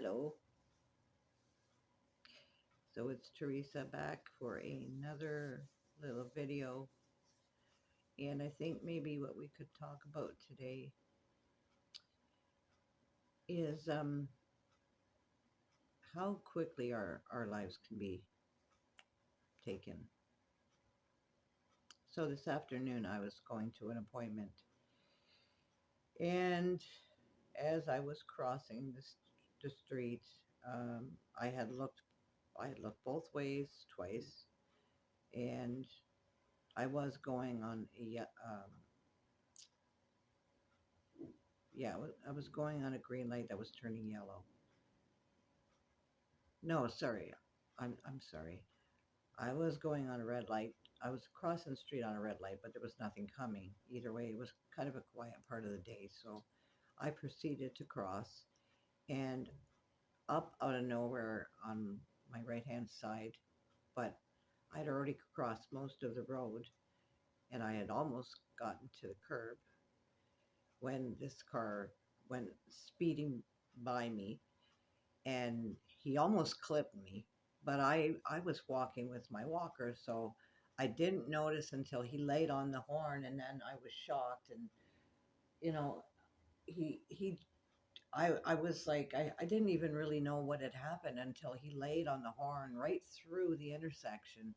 Hello. So it's Teresa back for another little video. And I think maybe what we could talk about today is how quickly our lives can be taken. So this afternoon I was going to an appointment, and as I was crossing the street, um, I had looked I had looked both ways twice, and I was going on I was going on a green light that was turning yellow. No, sorry. I'm sorry. I was going on a red light. I was crossing the street on a red light, but there was nothing coming. Either way, it was kind of a quiet part of the day, so I proceeded to cross, and up out of nowhere on my right-hand side, but I'd already crossed most of the road, and I had almost gotten to the curb when this car went speeding by me, and he almost clipped me. But I was walking with my walker, so I didn't notice until he laid on the horn, and then I was shocked. And you know, he I was like, I didn't even really know what had happened until he laid on the horn right through the intersection,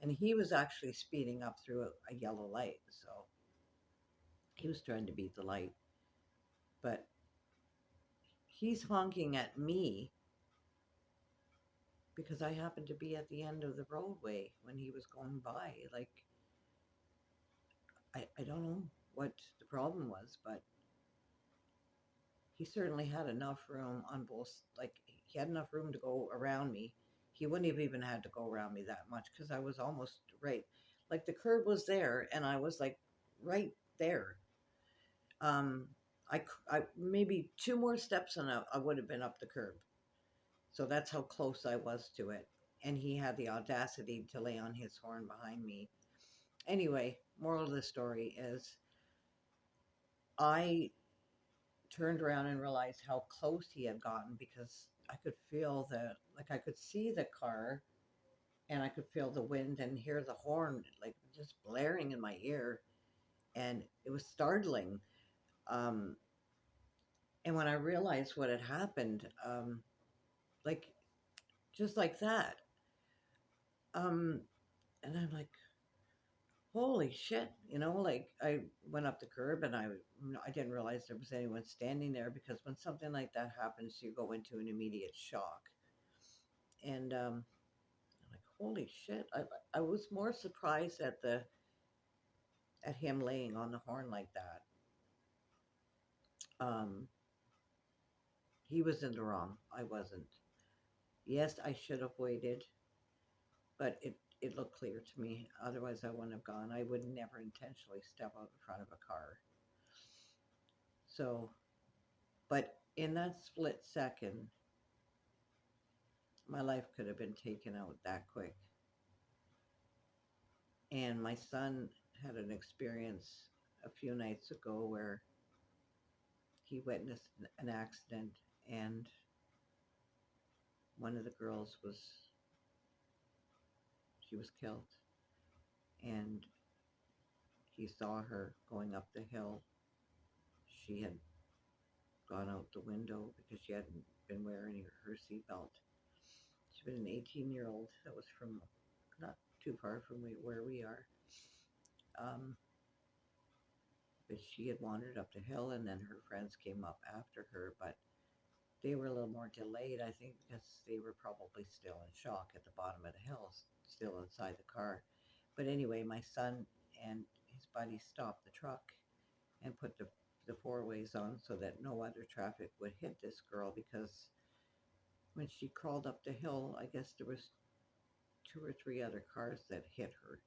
and he was actually speeding up through a yellow light, so he was trying to beat the light, but he's honking at me because I happened to be at the end of the roadway when he was going by. Like, I don't know what the problem was, but he certainly had enough room on both, like, he had enough room to go around me. He wouldn't have even had to go around me that much because I was almost right. Like, the curb was there, and I was like right there. Um, I maybe two more steps and I would have been up the curb. So that's how close I was to it. And he had the audacity to lay on his horn behind me. Anyway, moral of the story is I turned around and realized how close he had gotten because I could feel like I could see the car and I could feel the wind and hear the horn like just blaring in my ear. And it was startling. Um, and when I realized what had happened, like just like that, um, and I'm like, holy shit, like I went up the curb and I didn't realize there was anyone standing there because when something like that happens, you go into an immediate shock. And I'm like, holy shit. I was more surprised at him laying on the horn like that. Um, he was in the wrong. I wasn't. Yes, I should have waited, but it looked clear to me. Otherwise, I wouldn't have gone. I would never intentionally step out in front of a car. So, but in that split second, my life could have been taken out that quick. And my son had an experience a few nights ago where he witnessed an accident, and one of the girls she was killed, and he saw her going up the hill. She had gone out the window because she hadn't been wearing her seatbelt. She'd been an 18-year-old that was from not too far from where we are. Um, but she had wandered up the hill, and then her friends came up after her, but they were a little more delayed, I think, because they were probably still in shock at the bottom of the hill, still inside the car. But anyway, my son and his buddy stopped the truck and put the four ways on so that no other traffic would hit this girl, because when she crawled up the hill, I guess there was two or three other cars that hit her.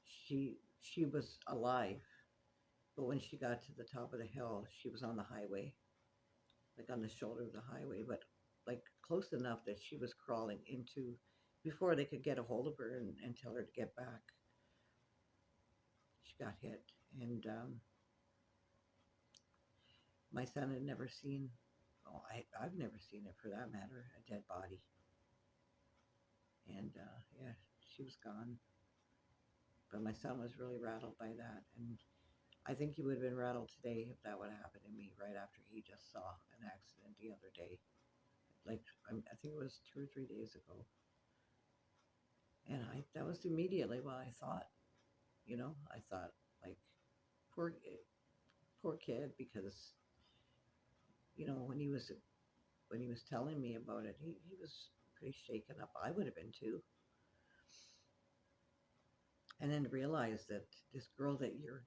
She was alive, but when she got to the top of the hill, she was on the highway, like on the shoulder of the highway, but like close enough that she was crawling into before they could get a hold of her and tell her to get back. She got hit, and my son had never seen. Oh, I've never seen it for that matter, a dead body. And yeah, she was gone. But my son was really rattled by that. And I think he would have been rattled today if that would have happened to me right after he just saw an accident the other day. Like, I think it was 2 or 3 days ago. And that was immediately what I thought. I thought, like, poor, poor kid, because, when he was telling me about it, he was pretty shaken up. I would have been too. And then to realize that this girl that you're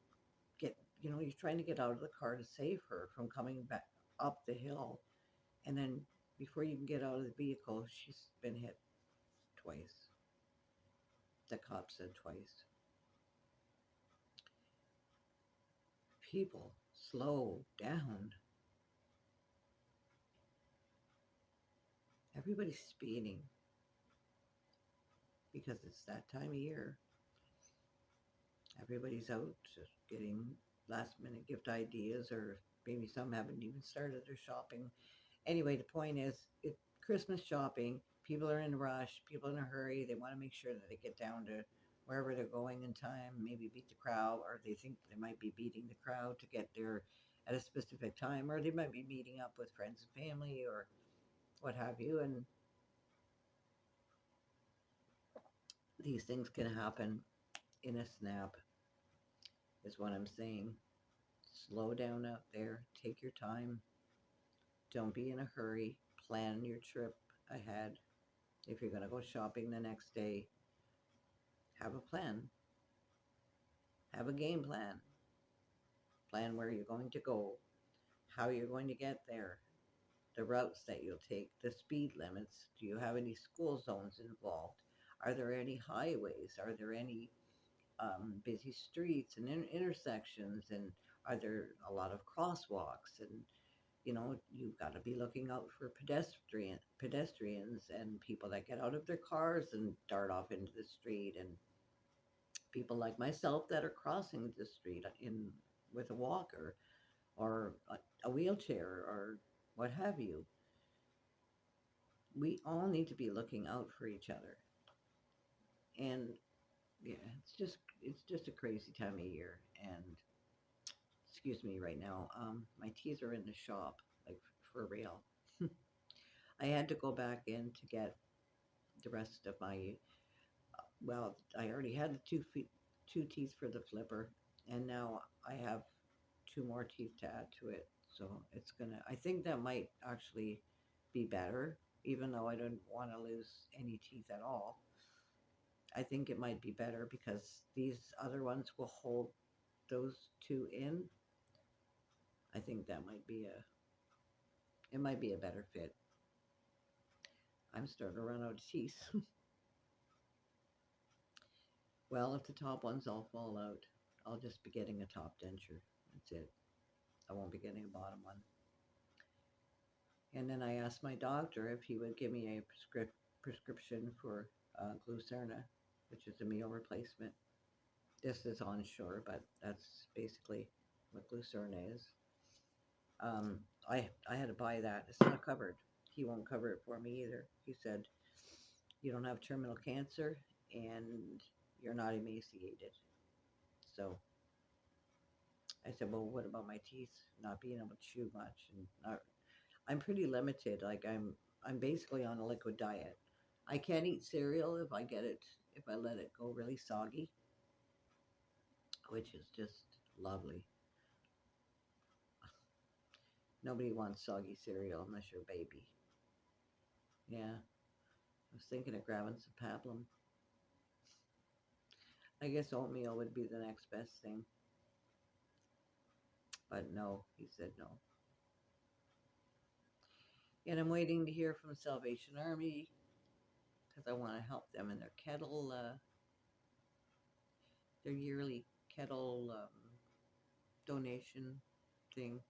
trying to get out of the car to save her from coming back up the hill, and then before you can get out of the vehicle, she's been hit twice. The cop said twice. People, slow down. Everybody's speeding because it's that time of year. Everybody's out just getting last minute gift ideas, or maybe some haven't even started their shopping. Anyway, the point is, it's Christmas shopping. People are in a rush. People in a hurry. They want to make sure that they get down to wherever they're going in time, maybe beat the crowd, or they think they might be beating the crowd to get there at a specific time, or they might be meeting up with friends and family, or what have you. And these things can happen in a snap, is what I'm saying. Slow down out there. Take your time. Don't be in a hurry. Plan your trip ahead. If you're going to go shopping the next day, have a plan. Have a game plan. Plan where you're going to go, how you're going to get there, the routes that you'll take, the speed limits. Do you have any school zones involved? Are there any highways? Are there any busy streets and intersections? And are there a lot of crosswalks? And you've got to be looking out for pedestrians and people that get out of their cars and dart off into the street, and people like myself that are crossing the street in with a walker, or a wheelchair, or what have you. We all need to be looking out for each other. And yeah, it's just a crazy time of year. And excuse me right now, my teeth are in the shop, like, for real. I had to go back in to get the rest of my, well, I already had the two teeth for the flipper, and now I have two more teeth to add to it. So I think that might actually be better, even though I don't want to lose any teeth at all. I think it might be better because these other ones will hold those two in. I think it might be a better fit. I'm starting to run out of teeth. Well, if the top ones all fall out, I'll just be getting a top denture. That's it. I won't be getting a bottom one. And then I asked my doctor if he would give me a prescription for Glucerna, which is a meal replacement. This is onshore, but that's basically what Glucerna is. I had to buy that. It's not covered. He won't cover it for me either. He said, you don't have terminal cancer and you're not emaciated. So I said, well, what about my teeth not being able to chew much? And I'm pretty limited. Like, I'm basically on a liquid diet. I can't eat cereal if I let it go really soggy, which is just lovely. Nobody wants soggy cereal unless you're a baby. Yeah, I was thinking of grabbing some pablum. I guess oatmeal would be the next best thing. But no, he said no. And I'm waiting to hear from Salvation Army because I want to help them in their yearly kettle donation thing.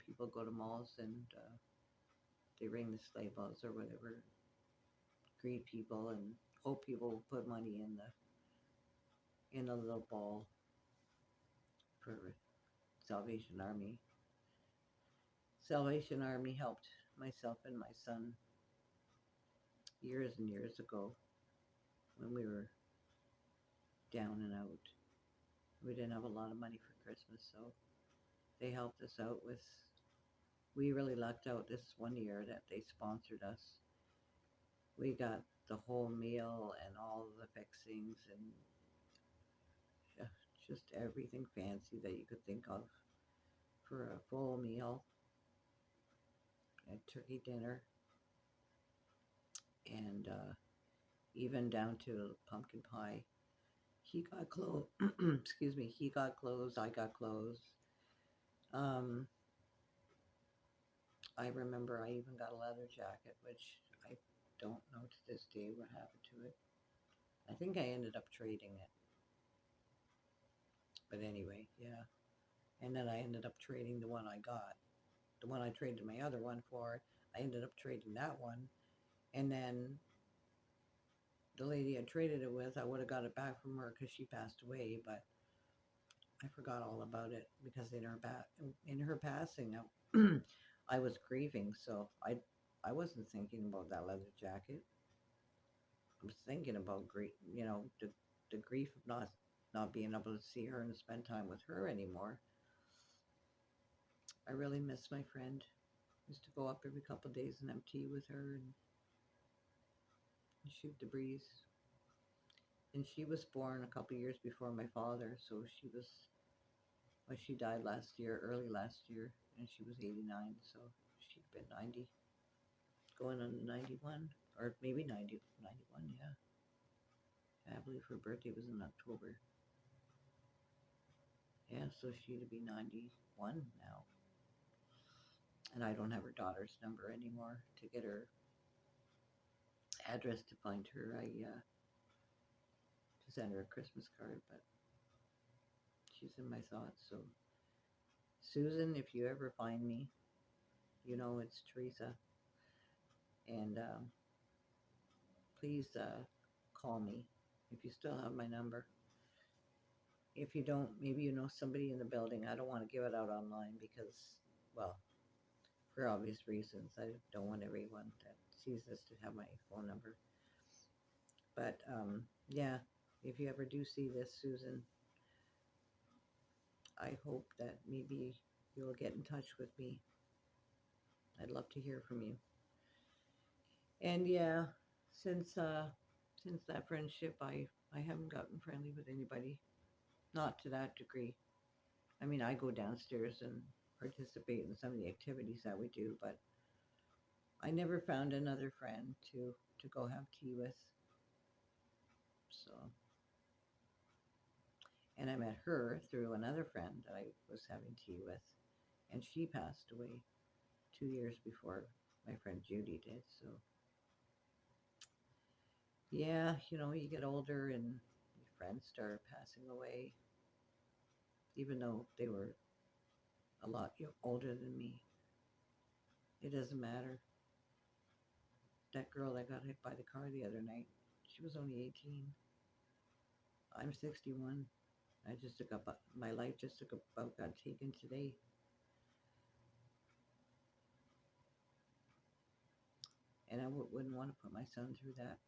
People go to malls and they ring the sleigh bells or whatever, greet people, and hope people will put money in a little ball for Salvation Army. Salvation Army helped myself and my son years and years ago when we were down and out. We didn't have a lot of money for Christmas, so they helped us out with. We really lucked out this one year that they sponsored us. We got the whole meal and all the fixings and just everything fancy that you could think of for a full meal, a turkey dinner, and even down to pumpkin pie. He got clothes. Excuse me. He got clothes. I got clothes. Um, I remember I even got a leather jacket, which I don't know to this day what happened to it. I think I ended up trading it. But anyway, yeah. And then I ended up trading the one I got. The one I traded my other one for, I ended up trading that one. And then the lady I traded it with, I would have got it back from her because she passed away, but I forgot all about it because in her passing, I was grieving, so I wasn't thinking about that leather jacket. I was thinking about the grief of not being able to see her and spend time with her anymore. I really miss my friend. I used to go up every couple of days and have tea with her and shoot the breeze. And she was born a couple of years before my father, so she died last year, early last year, and she was 89, so she'd been 90, going on to 91, or maybe 90, 91, yeah. I believe her birthday was in October. Yeah, so she'd be 91 now. And I don't have her daughter's number anymore to get her address to find her. To send her a Christmas card, but she's in my thoughts. So, Susan, if you ever find me, you know it's Teresa. And please call me if you still have my number. If you don't, maybe you know somebody in the building. I don't want to give it out online because, well, for obvious reasons. I don't want everyone that sees this to have my phone number. But yeah, if you ever do see this, Susan, I hope that maybe you'll get in touch with me. I'd love to hear from you. And yeah, since that friendship, I haven't gotten friendly with anybody, not to that degree. I mean, I go downstairs and participate in some of the activities that we do, but I never found another friend to go have tea with. So, and I met her through another friend that I was having tea with, and she passed away 2 years before my friend Judy did. So, yeah, you get older and your friends start passing away, even though they were a lot older than me. It doesn't matter. That girl that got hit by the car the other night, she was only 18. I'm 61. I just took up my life just took about got taken today. And I wouldn't want to put my son through that,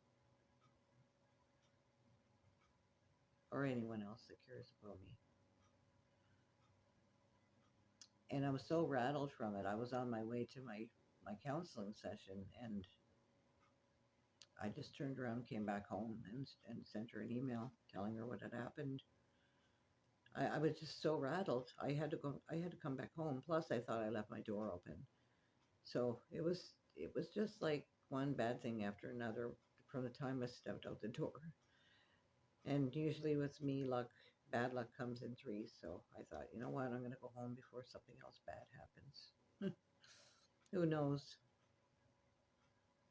or anyone else that cares about me. And I was so rattled from it. I was on my way to my counseling session, and I just turned around, came back home, and sent her an email telling her what had happened. I was just so rattled. I had to go. I had to come back home. Plus, I thought I left my door open. So it was just like one bad thing after another from the time I stepped out the door. And usually with me, bad luck comes in threes. So I thought, you know what, I'm going to go home before something else bad happens. Who knows?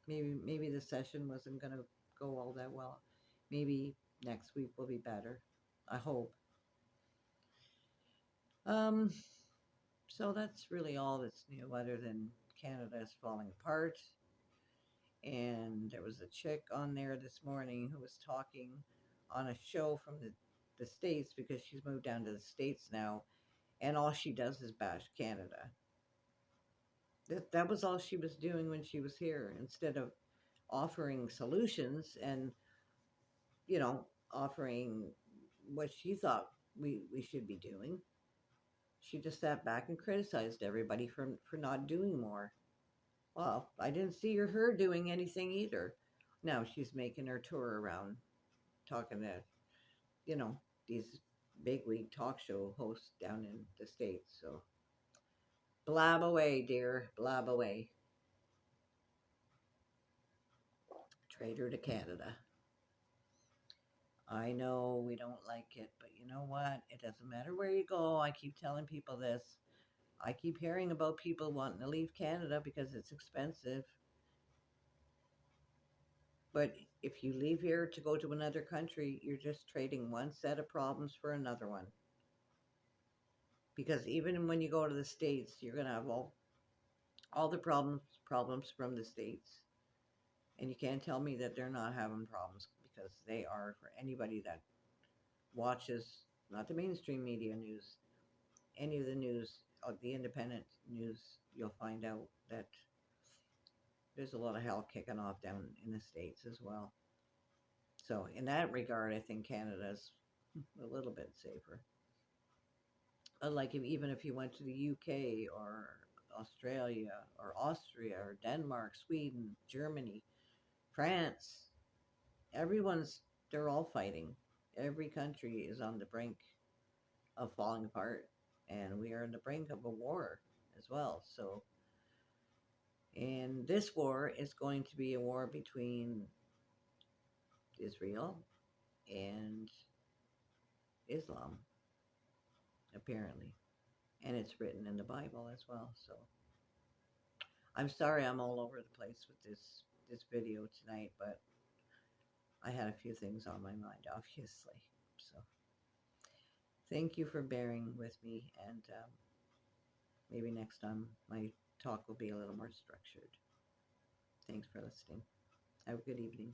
Maybe the session wasn't going to go all that well. Maybe next week will be better. I hope. Um, so that's really all that's new, other than Canada is falling apart. And there was a chick on there this morning who was talking on a show from the States, because she's moved down to the States now, and all she does is bash Canada. That was all she was doing when she was here. Instead of offering solutions and, offering what she thought we should be doing, she just sat back and criticized everybody for not doing more. Well, I didn't see her doing anything either. Now she's making her tour around talking to, you know, these bigwig talk show hosts down in the States. So blab away, dear, blab away. Traitor to Canada. I know we don't like it, but you know what? It doesn't matter where you go. I keep telling people this. I keep hearing about people wanting to leave Canada because it's expensive. But if you leave here to go to another country, you're just trading one set of problems for another one. Because even when you go to the States, you're going to have all the problems from the States. And you can't tell me that they're not having problems, because they are. For anybody that watches, not the mainstream media news, any of the news, the independent news, you'll find out that there's a lot of hell kicking off down in the States as well. So in that regard, I think Canada's a little bit safer. Like even if you went to the UK or Australia or Austria or Denmark, Sweden, Germany, France, everyone's they're all fighting. Every country is on the brink of falling apart, and we are on the brink of a war as well. So, and this war is going to be a war between Israel and Islam, apparently. And it's written in the Bible as well. So I'm sorry I'm all over the place with this video tonight, but I had a few things on my mind, obviously. So thank you for bearing with me, and maybe next time my talk will be a little more structured. Thanks for listening. Have a good evening.